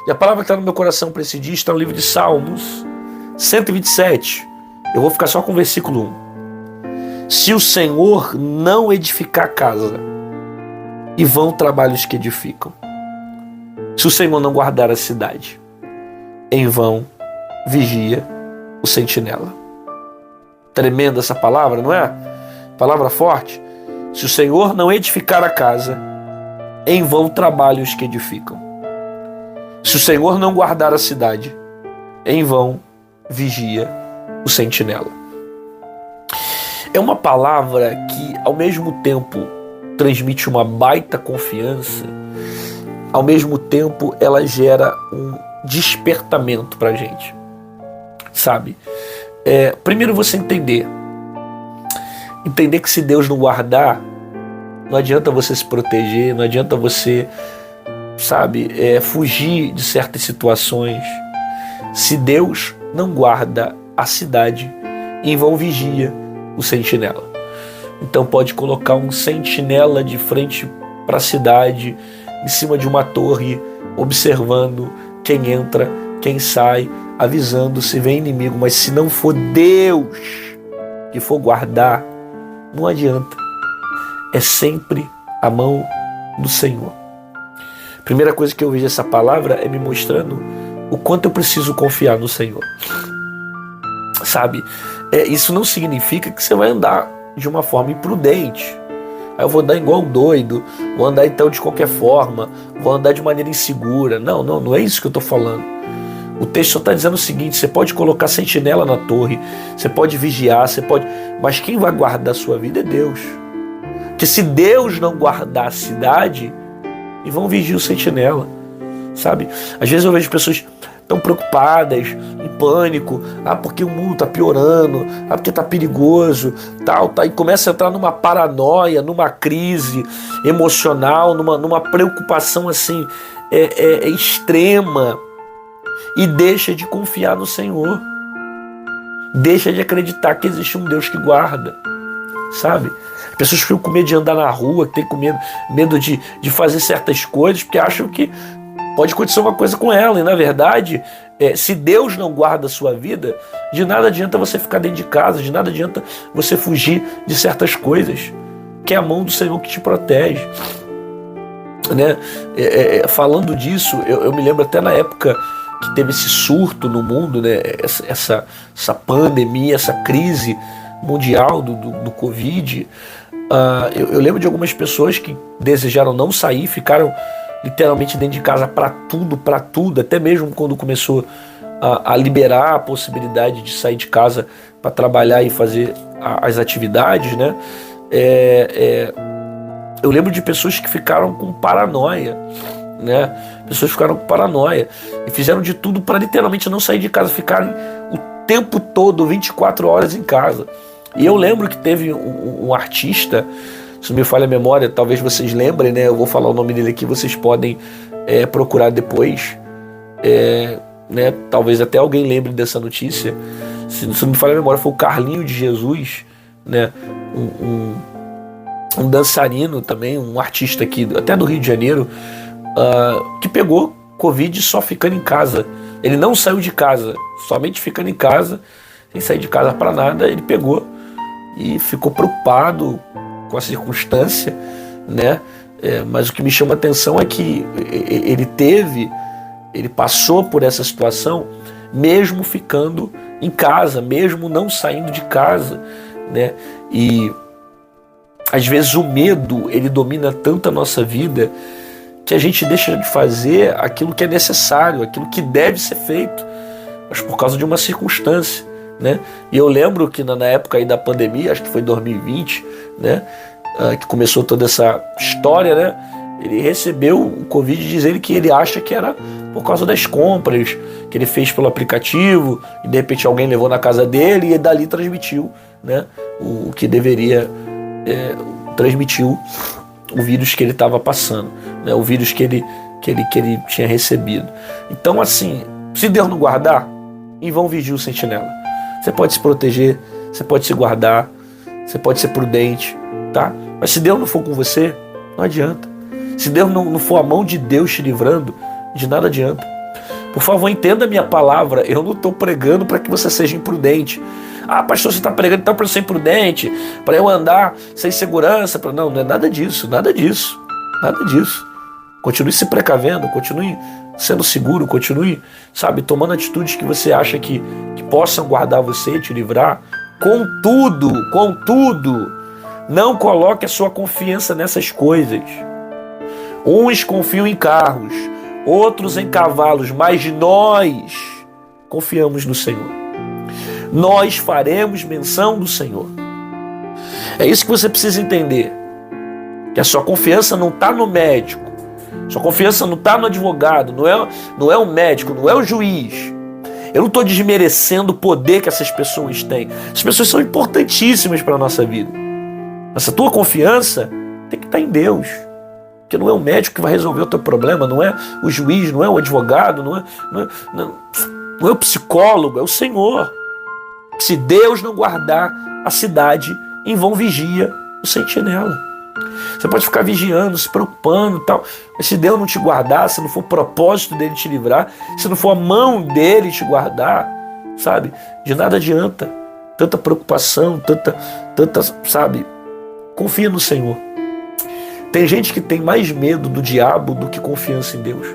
E a palavra que está no meu coração para esse dia está no livro de Salmos 127. Eu vou ficar só com o versículo 1. Se o Senhor não edificar a casa, e vão trabalhos que edificam. Se o Senhor não guardar a cidade, em vão vigia o sentinela. Tremenda essa palavra, não é? Palavra forte. Se o Senhor não edificar a casa, em vão trabalhos que edificam. Se o Senhor não guardar a cidade, em vão vigia o sentinela. É uma palavra que, ao mesmo tempo, transmite uma baita confiança, ao mesmo tempo ela gera um despertamento pra gente, sabe? Primeiro você entender que se Deus não guardar, não adianta você se proteger, não adianta você, sabe, fugir de certas situações. Se Deus não guarda a cidade, em vão vigia o sentinela. Então pode colocar um sentinela de frente para a cidade, em cima de uma torre, observando quem entra, quem sai, avisando se vem inimigo. Mas se não for Deus que for guardar, não adianta. É sempre a mão do Senhor. Primeira coisa que eu vejo essa palavra é me mostrando o quanto eu preciso confiar no Senhor. Sabe? Isso não significa que você vai andar de uma forma imprudente. Aí eu vou andar igual um doido, vou andar então de qualquer forma, vou andar de maneira insegura. Não é isso que eu estou falando. O texto só está dizendo o seguinte: você pode colocar sentinela na torre, você pode vigiar, mas quem vai guardar a sua vida é Deus. Porque se Deus não guardar a cidade, e vão vigiar o sentinela, sabe? Às vezes eu vejo pessoas tão preocupadas, em pânico, porque o mundo está piorando, porque está perigoso, e começa a entrar numa paranoia, numa crise emocional, numa preocupação assim extrema, e deixa de confiar no Senhor, deixa de acreditar que existe um Deus que guarda, sabe? As pessoas ficam com medo de andar na rua, tem com medo de fazer certas coisas, porque acham que pode acontecer uma coisa com ela. E na verdade, se Deus não guarda a sua vida, de nada adianta você ficar dentro de casa, de nada adianta você fugir de certas coisas, que é a mão do Senhor que te protege, né? Falando disso, eu me lembro até na época que teve esse surto no mundo, né? Essa pandemia, essa crise mundial do Covid. Eu lembro de algumas pessoas que desejaram não sair, ficaram literalmente dentro de casa para tudo, até mesmo quando começou a liberar a possibilidade de sair de casa para trabalhar e fazer as atividades, né? Eu lembro de pessoas que ficaram com paranoia, né? Pessoas ficaram com paranoia e fizeram de tudo para literalmente não sair de casa, ficarem o tempo todo, 24 horas em casa. E eu lembro que teve um artista, se não me falha a memória, talvez vocês lembrem, né? Eu vou falar o nome dele aqui, vocês podem procurar depois, né? Talvez até alguém lembre dessa notícia. Se não me falha a memória, foi o Carlinho de Jesus, né? Um dançarino também, um artista aqui, até do Rio de Janeiro, que pegou Covid só ficando em casa. Ele não saiu de casa, somente ficando em casa, sem sair de casa para nada. Ele pegou e ficou preocupado com a circunstância, né? Mas o que me chama a atenção é que ele passou por essa situação mesmo ficando em casa, mesmo não saindo de casa, né? E às vezes o medo, ele domina tanto a nossa vida que a gente deixa de fazer aquilo que é necessário, aquilo que deve ser feito, mas por causa de uma circunstância, né? E eu lembro que na época aí da pandemia, acho que foi 2020, né? Que começou toda essa história, né? Ele recebeu o Covid dizendo que ele acha que era por causa das compras que ele fez pelo aplicativo, e de repente alguém levou na casa dele e dali transmitiu, né? O que deveria transmitiu o vírus que ele estava passando, né? O vírus que ele tinha recebido. Então, assim, se Deus não guardar, em vão vigia o sentinela. Você pode se proteger, você pode se guardar, você pode ser prudente, tá? Mas se Deus não for com você, não adianta. Se Deus não for a mão de Deus te livrando, de nada adianta. Por favor, entenda a minha palavra. Eu não estou pregando para que você seja imprudente. Ah, pastor, você está pregando então para eu ser imprudente, para eu andar sem segurança. Não, não é nada disso, nada disso, nada disso. Continue se precavendo, continue sendo seguro, continue, tomando atitudes que você acha que possam guardar você, te livrar. Contudo, não coloque a sua confiança nessas coisas. Uns confiam em carros, outros em cavalos, mas nós confiamos no Senhor. Nós faremos menção do Senhor. É isso que você precisa entender. Que a sua confiança não está no médico. Sua confiança não está no advogado, não é o médico, não é o juiz. Eu não estou desmerecendo o poder que essas pessoas têm. Essas pessoas são importantíssimas para a nossa vida. Mas a tua confiança tem que estar em Deus. Porque não é o médico que vai resolver o teu problema, não é o juiz, não é o advogado, não é o psicólogo, é o Senhor. Se Deus não guardar a cidade, em vão vigia o sentinela. Você pode ficar vigiando, se preocupando e tal, mas se Deus não te guardar, se não for o propósito dele te livrar, se não for a mão dele te guardar, de nada adianta. Tanta preocupação, tanta, confia no Senhor. Tem gente que tem mais medo do diabo do que confiança em Deus.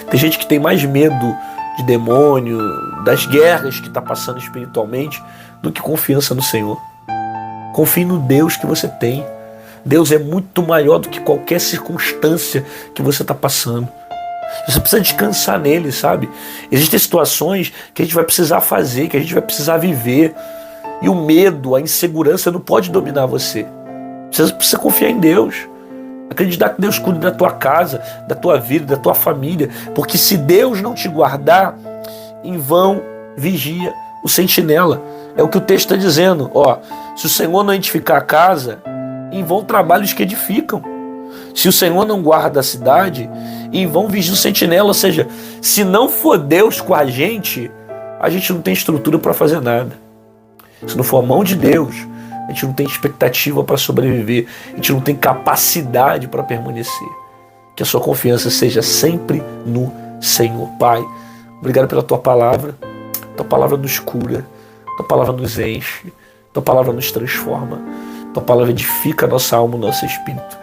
Tem gente que tem mais medo de demônio, das guerras que está passando espiritualmente, do que confiança no Senhor. Confie no Deus que você tem. Deus é muito maior do que qualquer circunstância que você está passando. Você precisa descansar nele, Existem situações que a gente vai precisar fazer, que a gente vai precisar viver. E o medo, a insegurança não pode dominar você. Você precisa confiar em Deus. Acreditar que Deus cuida da tua casa, da tua vida, da tua família. Porque se Deus não te guardar, em vão vigia o sentinela. É o que o texto está dizendo. Se o Senhor não edificar a casa, em vão trabalhos que edificam. Se o Senhor não guarda a cidade, em vão vigia o sentinela. Ou seja, se não for Deus com a gente não tem estrutura para fazer nada. Se não for a mão de Deus, a gente não tem expectativa para sobreviver. A gente não tem capacidade para permanecer. Que a sua confiança seja sempre no Senhor. Pai, obrigado pela tua palavra. Tua palavra nos cura. Tua palavra nos enche. Tua palavra nos transforma. Tua palavra edifica a nossa alma, o nosso espírito.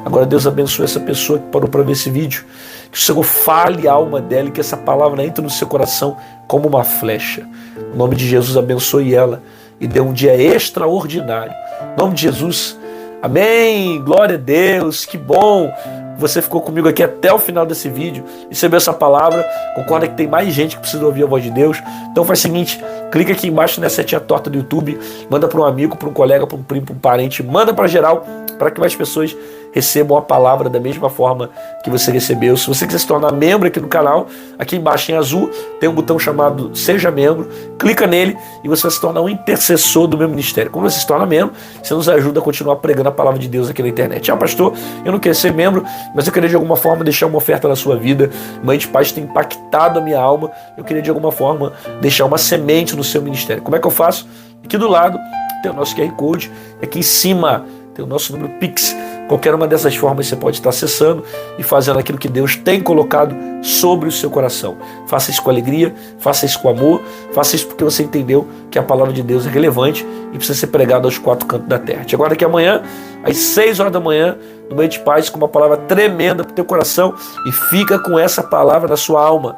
Agora Deus abençoe essa pessoa que parou para ver esse vídeo. Que o Senhor fale a alma dela e que essa palavra entre no seu coração como uma flecha. Em nome de Jesus, abençoe ela e dê um dia extraordinário. Em nome de Jesus, amém. Glória a Deus, que bom. Você ficou comigo aqui até o final desse vídeo, recebeu essa palavra, concorda que tem mais gente que precisa ouvir a voz de Deus. Então faz o seguinte, clica aqui embaixo nessa setinha torta do YouTube, manda para um amigo, para um colega, para um primo, para um parente, manda para geral, para que mais pessoas recebam a palavra da mesma forma que você recebeu. Se você quiser se tornar membro aqui do canal, aqui embaixo em azul tem um botão chamado Seja Membro, clica nele e você vai se tornar um intercessor do meu ministério. Quando você se torna membro, você nos ajuda a continuar pregando a palavra de Deus aqui na internet. Pastor, eu não quero ser membro, mas eu queria de alguma forma deixar uma oferta na sua vida. Mãe de Paz tem impactado a minha alma, eu queria de alguma forma deixar uma semente no seu ministério. Como é que eu faço? Aqui do lado tem o nosso QR Code, aqui em cima tem o nosso número Pix. Qualquer uma dessas formas você pode estar acessando e fazendo aquilo que Deus tem colocado sobre o seu coração. Faça isso com alegria, faça isso com amor, faça isso porque você entendeu que a palavra de Deus é relevante e precisa ser pregada aos quatro cantos da terra. Te aguardo aqui amanhã, às 6 horas da manhã, no Mãe de Paz, com uma palavra tremenda para o teu coração e fica com essa palavra na sua alma.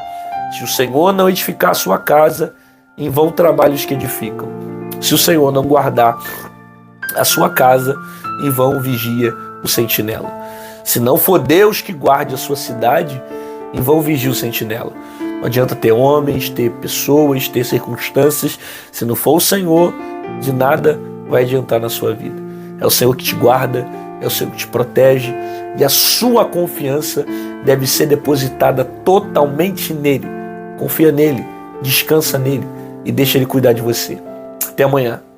Se o Senhor não edificar a sua casa, em vão trabalhos que edificam. Se o Senhor não guardar a sua casa, em vão vigia o sentinela. Se não for Deus que guarde a sua cidade, em vão vigia o sentinela. Não adianta ter homens, ter pessoas, ter circunstâncias. Se não for o Senhor, de nada vai adiantar na sua vida. É o Senhor que te guarda, é o Senhor que te protege, e a sua confiança deve ser depositada totalmente nele. Confia nele, descansa nele e deixa ele cuidar de você. Até amanhã.